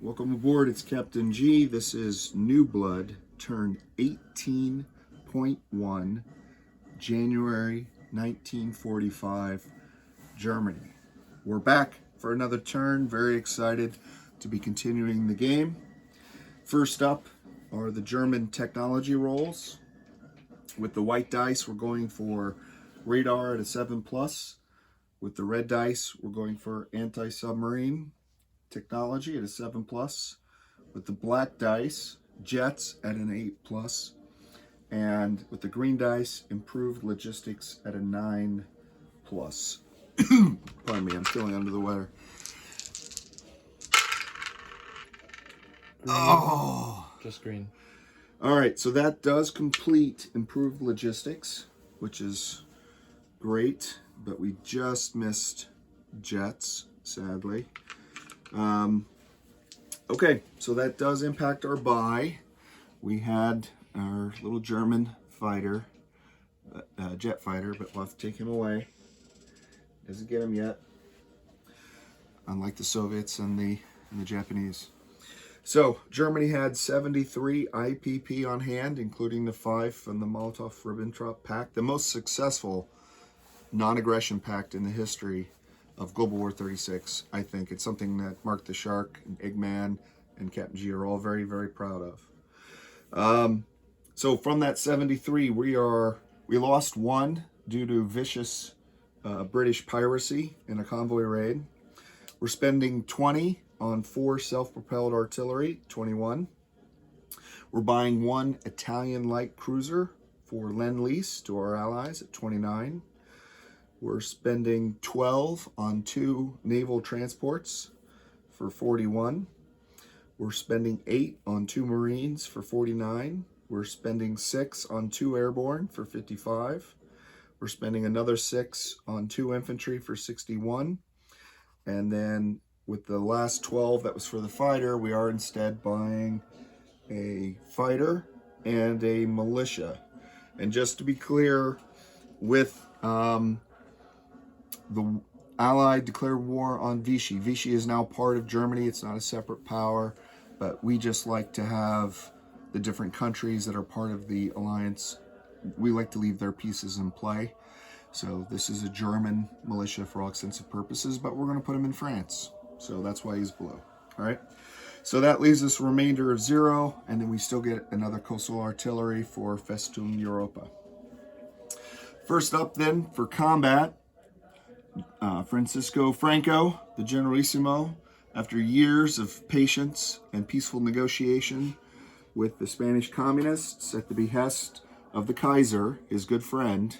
Welcome aboard, it's Captain G. This is Newblood, turn 18.1, January 1945, Germany. We're back for another turn, very excited to be continuing the game. First up are the German technology rolls. With the white dice, we're going for radar at a 7+. With the red dice, we're going for anti-submarine technology at a 7+. With the black dice, jets at an 8+. And with the green dice, improved logistics at a 9+. Pardon me, I'm feeling under the weather. Green. Oh! Just green. All right, so that does complete improved logistics, which is great, but we just missed jets, sadly. Okay, so that does impact our buy. We had our little German fighter, jet fighter, but we'll have to take him away. Doesn't get him yet, unlike the Soviets and the Japanese. So Germany had 73 IPP on hand, including the 5 from the Molotov-Ribbentrop Pact, the most successful non-aggression pact in the history of Global War 36. I think it's something that Mark the Shark and Eggman and Captain G are all very, very proud of. So from that 73, we lost 1 due to vicious British piracy in a convoy raid. We're spending 20 on 4 self-propelled artillery, 21. We're buying 1 Italian light cruiser for Lend-Lease to our allies at 29. We're spending 12 on 2 naval transports for 41. We're spending 8 on 2 Marines for 49. We're spending 6 on 2 airborne for 55. We're spending another 6 on 2 infantry for 61. And then with the last 12 that was for the fighter, we are instead buying a fighter and a militia. And just to be clear, with the Allied declared war on Vichy. Vichy is now part of Germany. It's not a separate power, but we just like to have the different countries that are part of the alliance. We like to leave their pieces in play. So this is a German militia for all extensive purposes, but we're going to put him in France. So that's why he's blue. All right. So that leaves us a remainder of 0, and then we still get another coastal artillery for Festung Europa. First up then for combat, Francisco Franco, the Generalissimo, after years of patience and peaceful negotiation with the Spanish communists at the behest of the Kaiser, his good friend,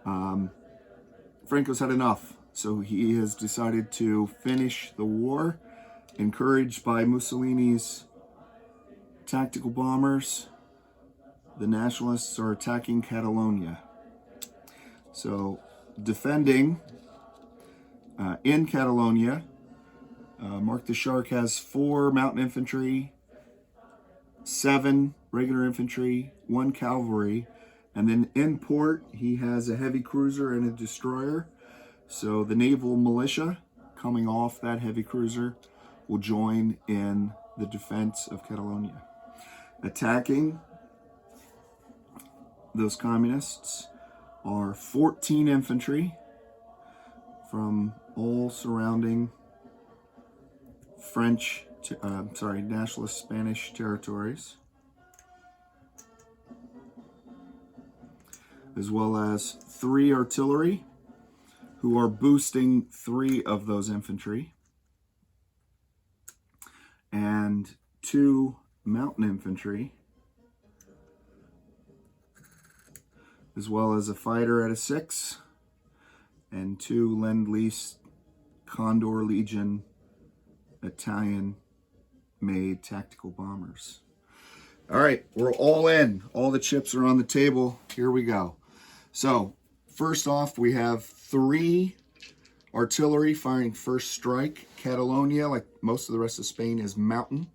Franco's had enough. So he has decided to finish the war, encouraged by Mussolini's tactical bombers. The nationalists are attacking Catalonia. So defending in Catalonia, Mark the Shark has 4 mountain infantry, 7 regular infantry, 1 cavalry, and then in port he has a heavy cruiser and a destroyer. So the naval militia coming off that heavy cruiser will join in the defense of Catalonia. Attacking those communists are 14 infantry from all surrounding Nationalist Spanish territories, as well as 3 artillery who are boosting 3 of those infantry, and 2 mountain infantry, as well as a fighter at a 6, and 2 Lend-Lease Condor Legion Italian-made tactical bombers. All right, we're all in. All the chips are on the table. Here we go. So, first off, we have 3 artillery firing first strike. Catalonia, like most of the rest of Spain, is mountain.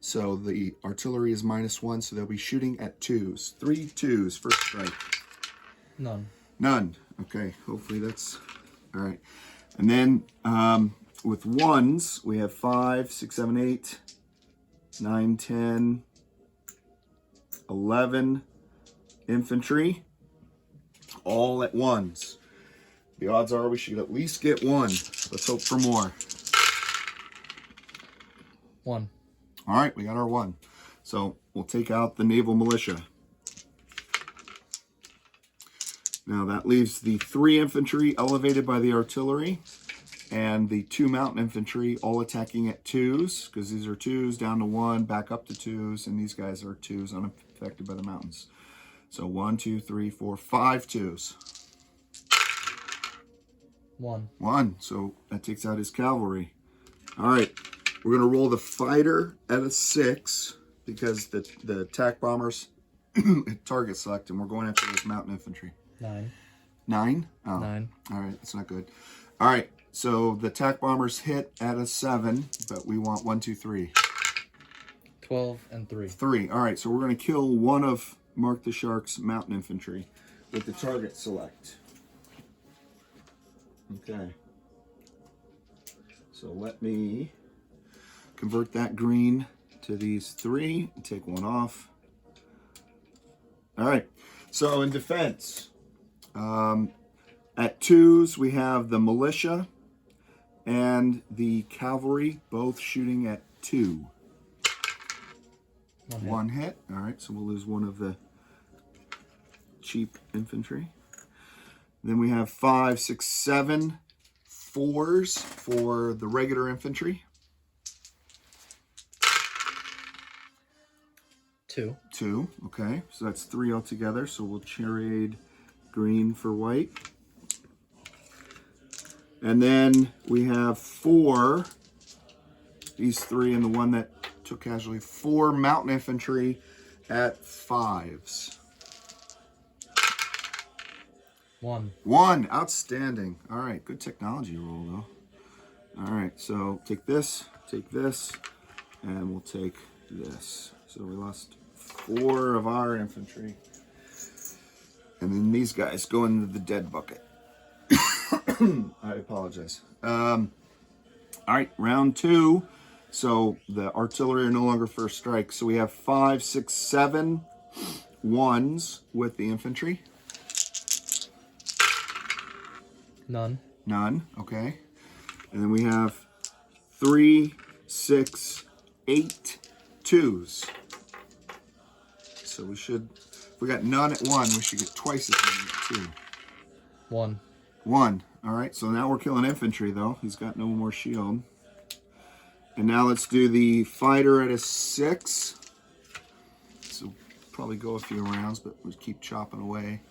So the artillery is -1, so they'll be shooting at 2s. 3 2s, first strike. None. None. Okay, hopefully that's all right. And then with ones, we have 5, 6, 7, 8, 9, 10, 11 infantry, all at ones. The odds are we should at least get one. Let's hope for more. 1. All right, we got our 1. So we'll take out the naval militia. Now that leaves the 3 infantry elevated by the artillery and the 2 mountain infantry all attacking at 2s, because these are 2s down to 1, back up to 2s, and these guys are 2s unaffected by the mountains. So 1, 2, 3, 4, 5 2s. 1. 1. So that takes out his cavalry. All right. We're going to roll the fighter at a 6 because the attack bombers target select, and we're going after this mountain infantry. 9. 9? Oh. 9. All right. That's not good. All right. So the attack bombers hit at a 7, but we want 1, 2, 3. 12 and 3. 3. All right. So we're going to kill one of Mark the Shark's mountain infantry with the target select. Okay. So let me convert that green to these 3 and take 1 off. All right. So in defense, at 2s, we have the militia and the cavalry both shooting at 2. 1 hit. All right. So we'll lose one of the cheap infantry. Then we have 5, 6, 7 4s for the regular infantry. 2. 2, okay. So that's 3 altogether. So we'll trade green for white. And then we have 4, these 3 and the one that took casualty, 4 mountain infantry at 5s. 1. 1, outstanding. All right, good technology roll though. All right, so take this, and we'll take this. So we lost 4 of our infantry. And then these guys go into the dead bucket. I apologize. All right, round 2. So the artillery are no longer first strike. So we have 5, 6, 7 1s with the infantry. None. None, okay. And then we have 3, 6, 8 2s. So we should, if we got none at 1, we should get twice as many at 2. 1. 1. All right, so now we're killing infantry, though. He's got no more shield. And now let's do the fighter at a 6. So probably go a few rounds, but we keep chopping away.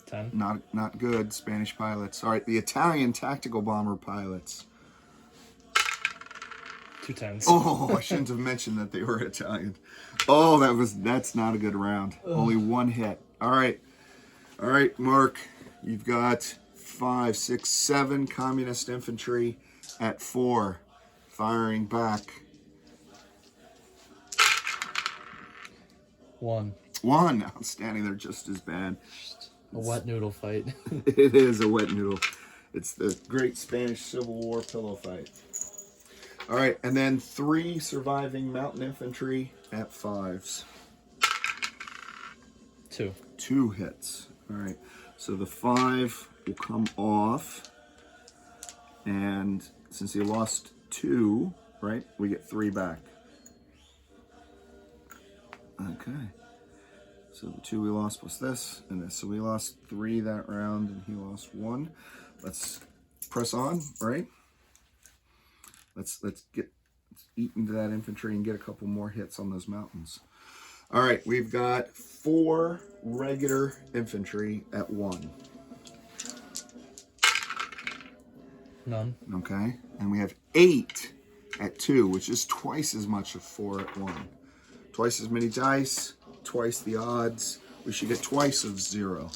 10. Not good, Spanish pilots. All right, the Italian tactical bomber pilots. 2 10s. Oh, I shouldn't have mentioned that they were Italian. Oh, that's not a good round. Ugh. Only 1 hit. All right, Mark, you've got 5, 6, 7 communist infantry at 4, firing back. 1. 1, outstanding. They're just as bad. A wet noodle fight. It is a wet noodle. It's the great Spanish Civil War pillow fight. All right, and then 3 surviving mountain infantry at 5s. 2. 2 hits. All right, so the 5 will come off, and since he lost 2, right, we get 3 back. Okay. So the 2 we lost plus this and this. So we lost 3 that round, and he lost 1. Let's press on, right? Let's eat into that infantry and get a couple more hits on those mountains. All right, we've got 4 regular infantry at 1. None. Okay, and we have 8 at 2, which is twice as much as 4 at 1. Twice as many dice, twice the odds. We should get twice of 0.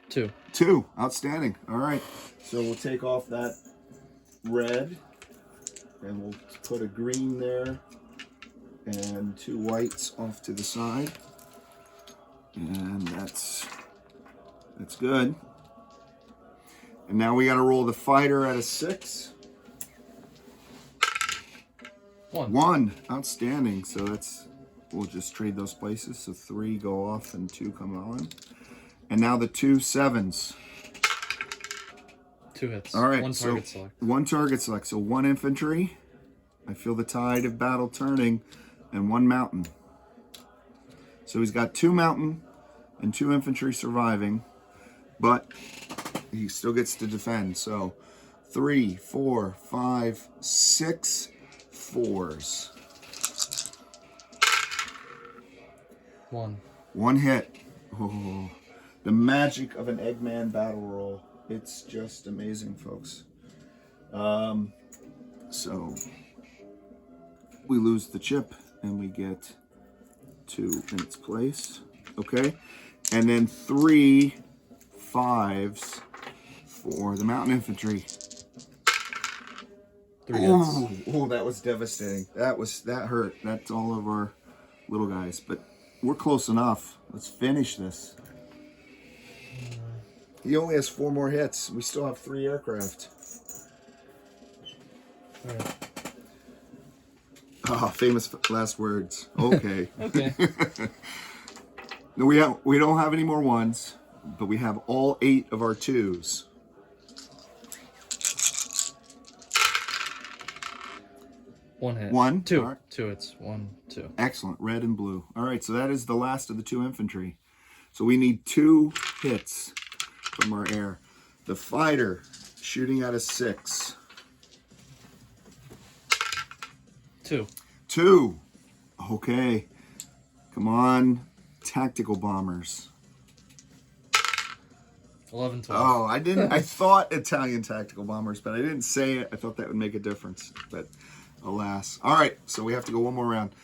2. 2, outstanding. All right, so we'll take off that red, and we'll put a green there, and 2 whites off to the side, and that's good. And now we got to roll the fighter at a 6. 1. 1. Outstanding. So that's, we'll just trade those places. So 3 go off and 2 come on. And now the 2 7s. 2 hits. All right. 1 target select. 1 target select. So 1 infantry. I feel the tide of battle turning. And 1 mountain. So he's got 2 mountain and 2 infantry surviving. But he still gets to defend. So 3, 4, 5, 6 4s. 1. 1 hit. Oh, the magic of an Eggman battle roll. It's just amazing, folks. So we lose the chip and we get 2 in its place. Okay. And then 3 5s for the mountain infantry. 3 hits. Oh, that was devastating. That hurt. That's all of our little guys, but we're close enough. Let's finish this. He only has 4 more hits. We still have 3 aircraft. All right. Ah, famous last words. Okay. Okay. No, we don't have any more 1s, but we have all 8 of our 2s. One hit. 1. 2. All right. 2 hits. 1, 2. Excellent. Red and blue. All right, so that is the last of the 2 infantry. So we need 2 hits from our air. The fighter shooting at a 6. 2. 2. Okay. Come on. Tactical bombers. 11, 12. Oh, I didn't. I thought Italian tactical bombers, but I didn't say it. I thought that would make a difference, but alas. All right, so we have to go one more round.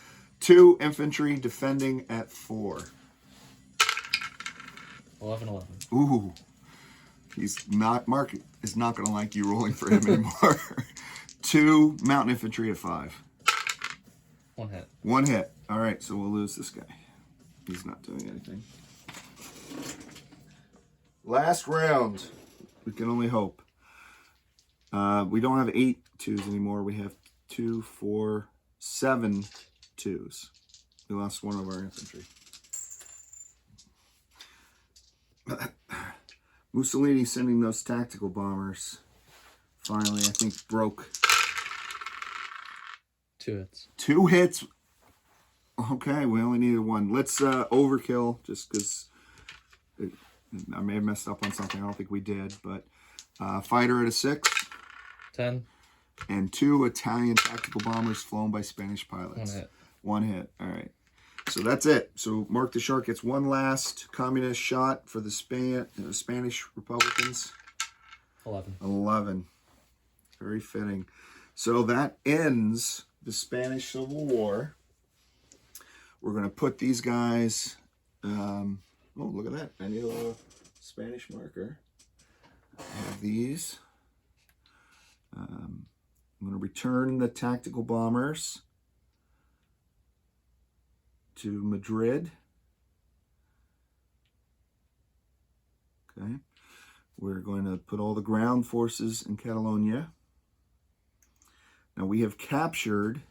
2 infantry defending at 4. 11, 11. Ooh. Mark is not going to like you rolling for him anymore. 2 mountain infantry at 5. 1 hit. 1 hit. All right, so we'll lose this guy. He's not doing anything. Last round. We can only hope. We don't have 8 2s anymore. We have 2, 4, 7 2s. We lost 1 of our infantry. Mussolini sending those tactical bombers finally, I think, broke. 2 hits. 2 hits. Okay, we only needed 1. Let's overkill just because I may have messed up on something. I don't think we did, but fighter at a 6. 10. And 2 Italian tactical bombers flown by Spanish pilots. 1 hit. 1 hit. All right. So that's it. So Mark the Shark gets 1 last communist shot for the Spanish Republicans. 11. 11. Very fitting. So that ends the Spanish Civil War. We're going to put these guys... oh, look at that. I need a little Spanish marker. I have these. I'm going to return the tactical bombers to Madrid. Okay. We're going to put all the ground forces in Catalonia. Now we have captured.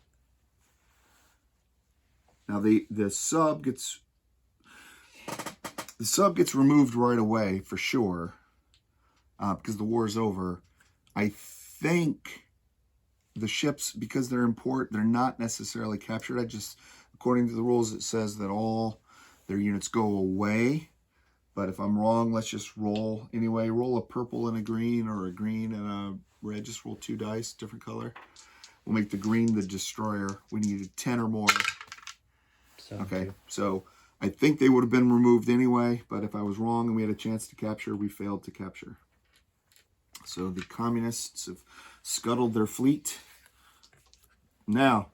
Now the sub gets removed right away for sure because the war is over. I think the ships, because they're import, they're not necessarily captured. According to the rules, it says that all their units go away. But if I'm wrong, let's just roll anyway. Roll a purple and a green, or a green and a red. Just roll 2 dice, different color. We'll make the green the destroyer. We needed 10 or more. Okay, so I think they would have been removed anyway, but if I was wrong and we had a chance to capture, we failed to capture. So the communists have scuttled their fleet. Now,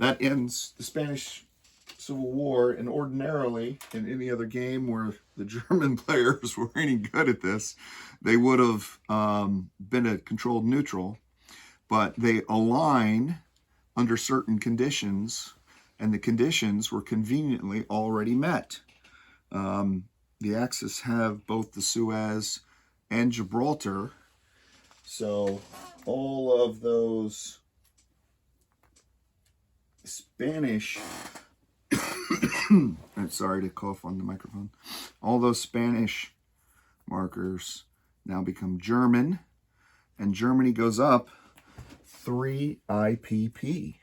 that ends the Spanish Civil War, and ordinarily, in any other game where the German players were any good at this, they would have been a controlled neutral, but they align under certain conditions, and the conditions were conveniently already met. The Axis have both the Suez and Gibraltar So all of those Spanish, I'm sorry to cough on the microphone, all those Spanish markers now become German, and Germany goes up 3 IPP.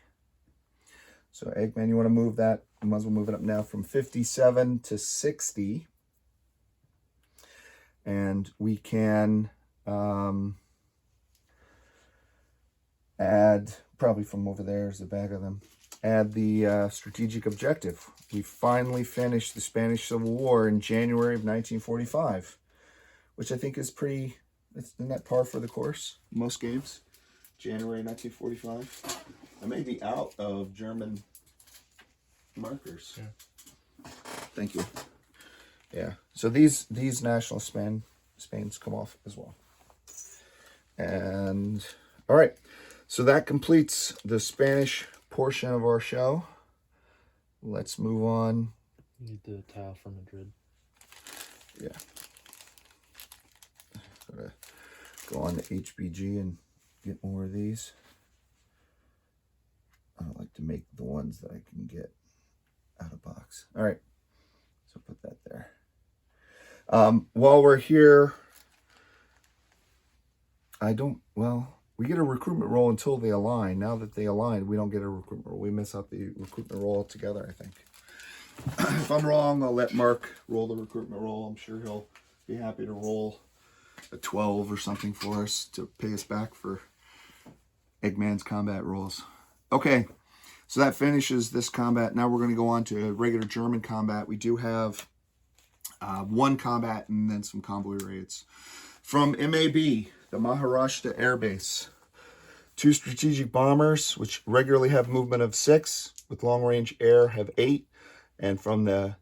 So Eggman, you want to move that? You might as well move it up now from 57 to 60. And we can add, probably from over there is the back of them, add the strategic objective. We finally finished the Spanish Civil War in January of 1945, which I think is pretty, isn't that par for the course? Most games, January 1945. I may be out of German markers. Yeah. Thank you. Yeah. So these National Spains come off as well. And all right. So that completes the Spanish portion of our show. Let's move on. You need the tile from Madrid. Yeah. Gotta go on to HBG and get more of these. I don't like to make the ones that I can get out of box. All right. So put that there. While we're here, we get a recruitment roll until they align. Now that they align, we don't get a recruitment roll. We miss out the recruitment roll altogether, I think. If I'm wrong, I'll let Mark roll the recruitment roll. I'm sure he'll be happy to roll a 12 or something for us to pay us back for Eggman's combat rolls. Okay, so that finishes this combat. Now we're going to go on to regular German combat. We do have one combat and then some convoy raids. From MAB, the Maharashtra Air Base, 2 strategic bombers, which regularly have movement of 6, with long-range air have 8, and from the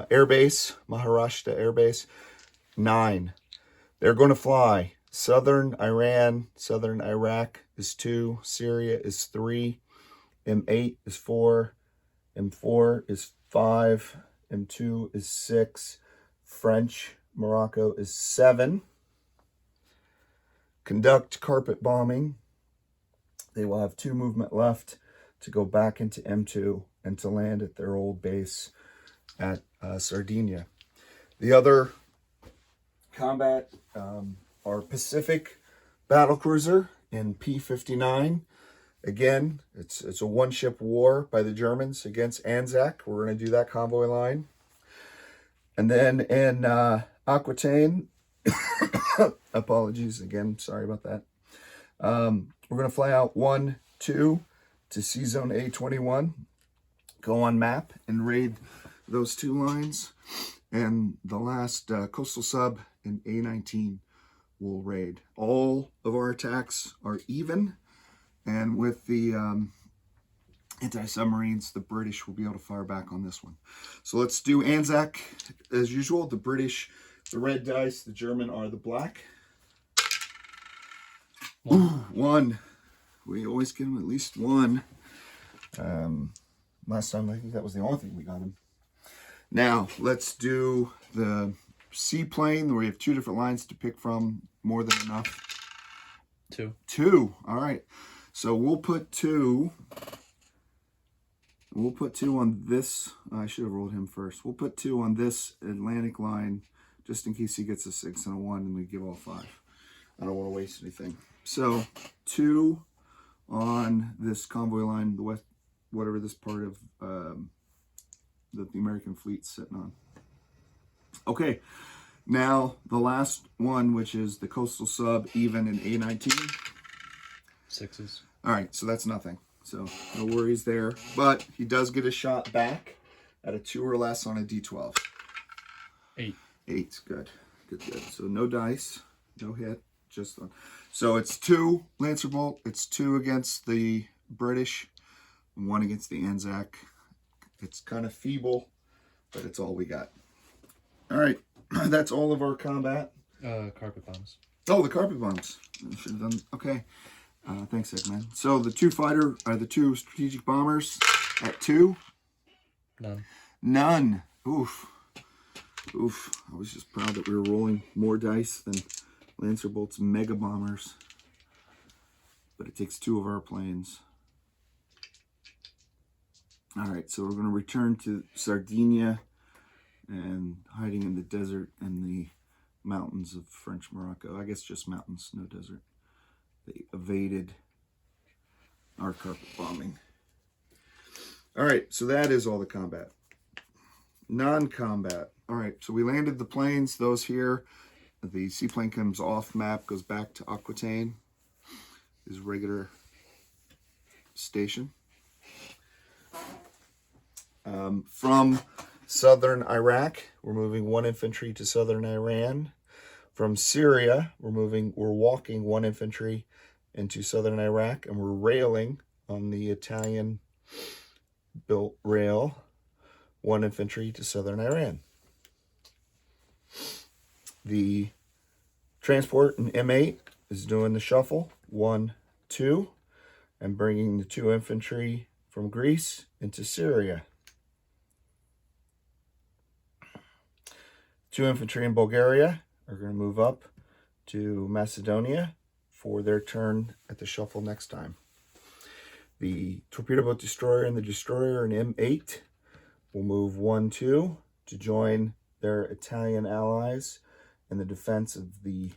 Air Base, Maharashtra Air Base, 9. They're going to fly southern Iran, southern Iraq is 2, Syria is 3, M8 is 4, M4 is 5, M2 is 6, French Morocco is 7. Conduct carpet bombing. They will have 2 movement left to go back into M2 and to land at their old base at Sardinia. The other combat are Pacific battlecruiser in P-59. Again, it's a one-ship war by the Germans against Anzac. We're going to do that convoy line. And then in Aquitaine, apologies again, sorry about that. We're going to fly out 1, 2 to C-Zone A21, go on map and raid those 2 lines. And the last coastal sub in A19 will raid. All of our attacks are even. And with the anti-submarines, the British will be able to fire back on this one. So let's do Anzac as usual. The British, the red dice, the German are the black. 1. Ooh, 1. We always get him at least 1. Last time, I think that was the only thing we got him. Now, let's do the seaplane, where we have 2 different lines to pick from. More than enough. 2. 2. All right. So we'll put 2. We'll put 2 on this. I should have rolled him first. We'll put 2 on this Atlantic line, just in case he gets a 6 and a 1, and we give all 5. I don't want to waste anything. So 2 on this convoy line, the west, whatever this part of that the American fleet's sitting on. Okay, now the last one, which is the coastal sub, even in A19. 6s. All right, so that's nothing. So no worries there. But he does get a shot back at a 2 or less on a D12. 8. 8, good. Good. So no dice, no hit, just one. So it's 2 Lancer Bolt. It's 2 against the British, 1 against the Anzac. It's kind of feeble, but it's all we got. All right, that's all of our combat. Carpet bombs. Oh, the carpet bombs. I should have done. Okay. Thanks, Eggman. So the 2 fighter are the 2 strategic bombers at 2. None. None. Oof. I was just proud that we were rolling more dice than Lancer Bolt's mega bombers. but it takes 2 of our planes. All right, so we're going to return to Sardinia and hiding in the desert and the mountains of French Morocco. I guess just mountains, no desert. They evaded our carpet bombing. All right, so that is all the combat. Non-combat. All right, so we landed the planes, those here. The seaplane comes off map, goes back to Aquitaine, his regular station. From southern Iraq, we're moving 1 infantry to southern Iran. From Syria, we're walking 1 infantry into southern Iraq, and we're railing on the Italian-built rail 1 infantry to southern Iran. The transport in M8 is doing the shuffle, 1, 2, and bringing the 2 infantry from Greece into Syria. 2 infantry in Bulgaria are going to move up to Macedonia for their turn at the shuffle next time. The torpedo boat destroyer and the destroyer in M8 will move 1, 2 to join their Italian allies in the defense of the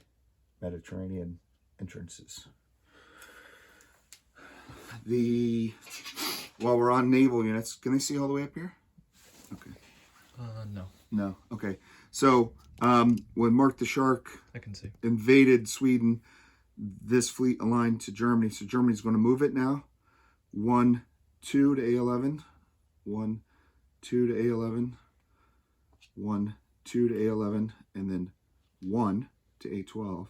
Mediterranean entrances. While we're on naval units, can they see all the way up here? Okay. No. No. Okay. So when Mark the Shark I can see. invaded Sweden, this fleet aligned to Germany. So Germany's going to move it now. 1, 2 to A11. 1, 2 to A11. 1, 2 to A11. And then 1 to A12.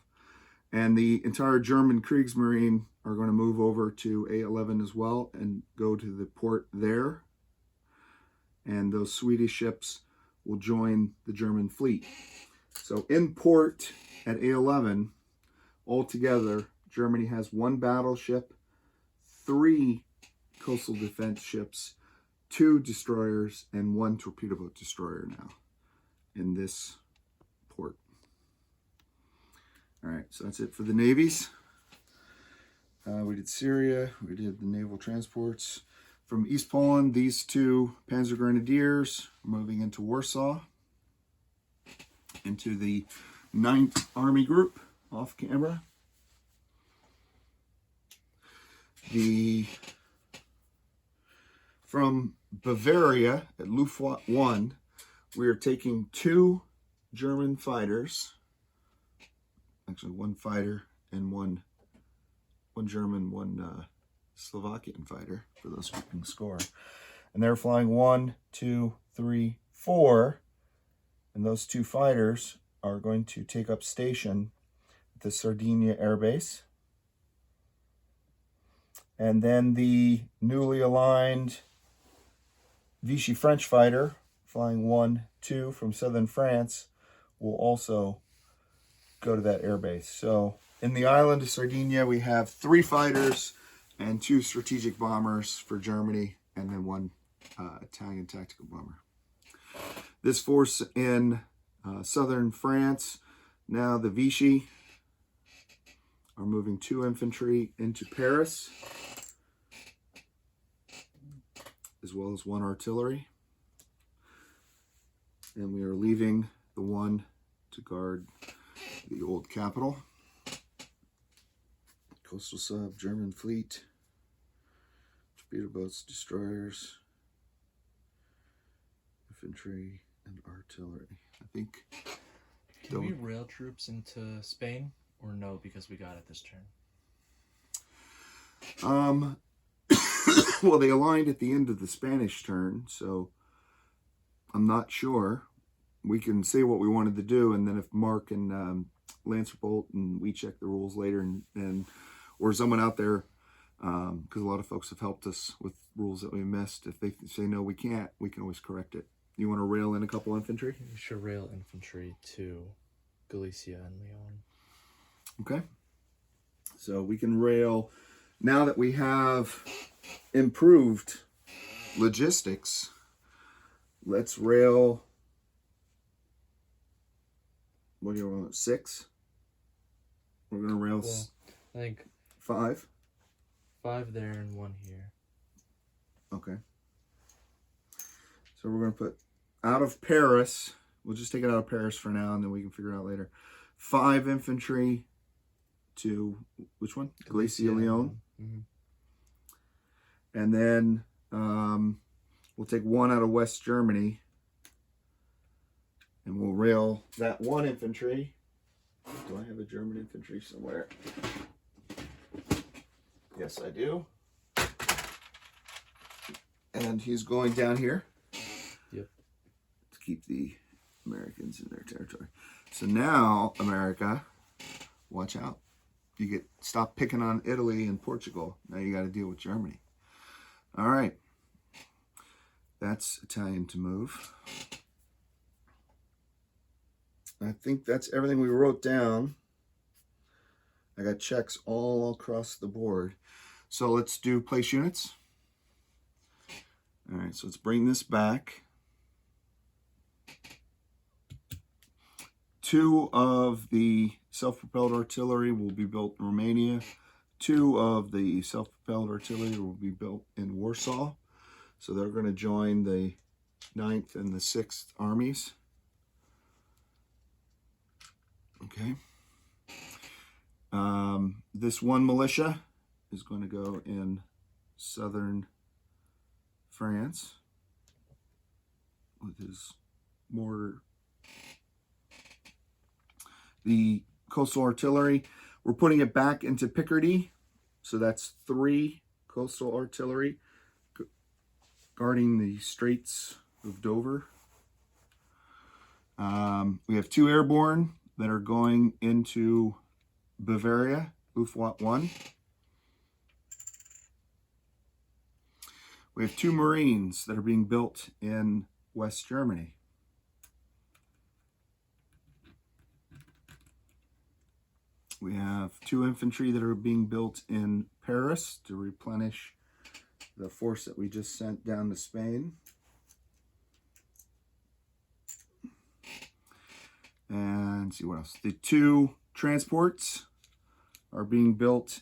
And the entire German Kriegsmarine are going to move over to A11 as well and go to the port there. And those Swedish ships will join the German fleet. So in port at A11, altogether, Germany has 1 battleship, 3 coastal defense ships, 2 destroyers, and 1 torpedo boat destroyer now in this port. All right, so that's it for the navies. We did Syria, we did the naval transports. From East Poland, these 2 Panzer Grenadiers are moving into Warsaw, into the 9th Army Group off camera. From Bavaria at Luftwaffe 1, we are taking 2 German fighters, actually 1 fighter and one German, 1 Slovakian fighter, for those keeping score. And they're flying 1, 2, 3, 4. And those 2 fighters are going to take up station at the Sardinia Air Base. And then the newly aligned Vichy French fighter, flying 1, 2 from southern France, will also go to that air base. So in the island of Sardinia, we have 3 fighters and 2 strategic bombers for Germany, and then 1 Italian tactical bomber. This force in southern France, now the Vichy, are moving 2 infantry into Paris, as well as 1 artillery. And we are leaving the 1 to guard the old capital. Coastal sub, German fleet, torpedo boats, destroyers, infantry, and artillery. I think. Can we rail troops into Spain, or no, because we got it this turn? Well, they aligned at the end of the Spanish turn, so I'm not sure. We can say what we wanted to do, and then if Mark and Lancer Bolt and we check the rules later, and or someone out there, because a lot of folks have helped us with rules that we missed. If they say no, we can't, we can always correct it. You want to rail in a couple infantry? We should rail infantry to Galicia and Leon. Okay. So we can rail, now that we have improved logistics, let's rail, what do you want, 6? We're going to rail, I think 5. 5 there and 1 here. Okay. So we're going to put out of Paris. We'll just take it out of Paris for now, and then we can figure it out later. 5 infantry to, which one? Galicia Leon. Mm-hmm. And then we'll take 1 out of West Germany. And we'll rail that 1 infantry. Do I have a German infantry somewhere? Yes, I do. And he's going down here. Yep. To keep the Americans in their territory. So now, America, watch out. You stop picking on Italy and Portugal. Now you got to deal with Germany. All right. That's Italian to move. I think that's everything we wrote down. I got checks all across the board. So let's do place units. All right, so let's bring this back. 2 of the self-propelled artillery will be built in Romania. 2 of the self-propelled artillery will be built in Warsaw. So they're going to join the 9th and the 6th armies. Okay. This 1 militia is going to go in southern France with his mortar. The coastal artillery, we're putting it back into Picardy. So that's 3 coastal artillery guarding the Straits of Dover. We have 2 airborne that are going into Bavaria, Luftwaffe 1. We have 2 Marines that are being built in West Germany. We have 2 infantry that are being built in Paris to replenish the force that we just sent down to Spain. And see what else. The 2 transports are being built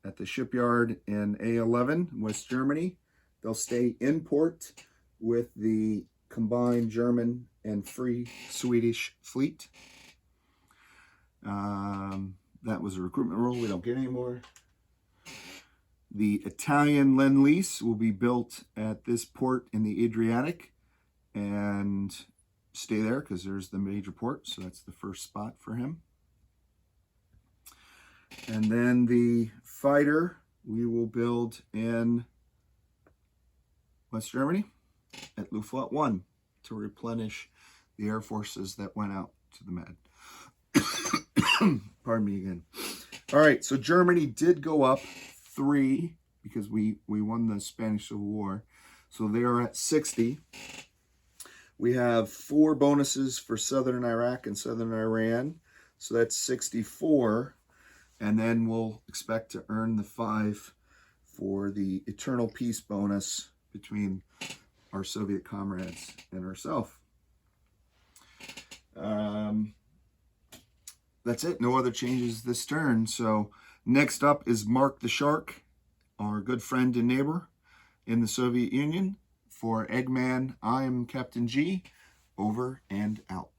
at the shipyard in A11, West Germany. They'll stay in port with the combined German and Free Swedish fleet. That was a recruitment role we don't get anymore. The Italian Lend-Lease will be built at this port in the Adriatic and stay there because there's the major port. So that's the first spot for him. And then the fighter we will build in West Germany at Luftwaffe 1 to replenish the air forces that went out to the Med. Pardon me again. All right, so Germany did go up 3 because we won the Spanish Civil War. So they are at 60. We have 4 bonuses for Southern Iraq and Southern Iran. So that's 64. And then we'll expect to earn the 5 for the Eternal Peace bonus between our Soviet comrades and ourselves. That's it. No other changes this turn. So next up is Mark the Shark, our good friend and neighbor in the Soviet Union. For Eggman, I am Captain G. Over and out.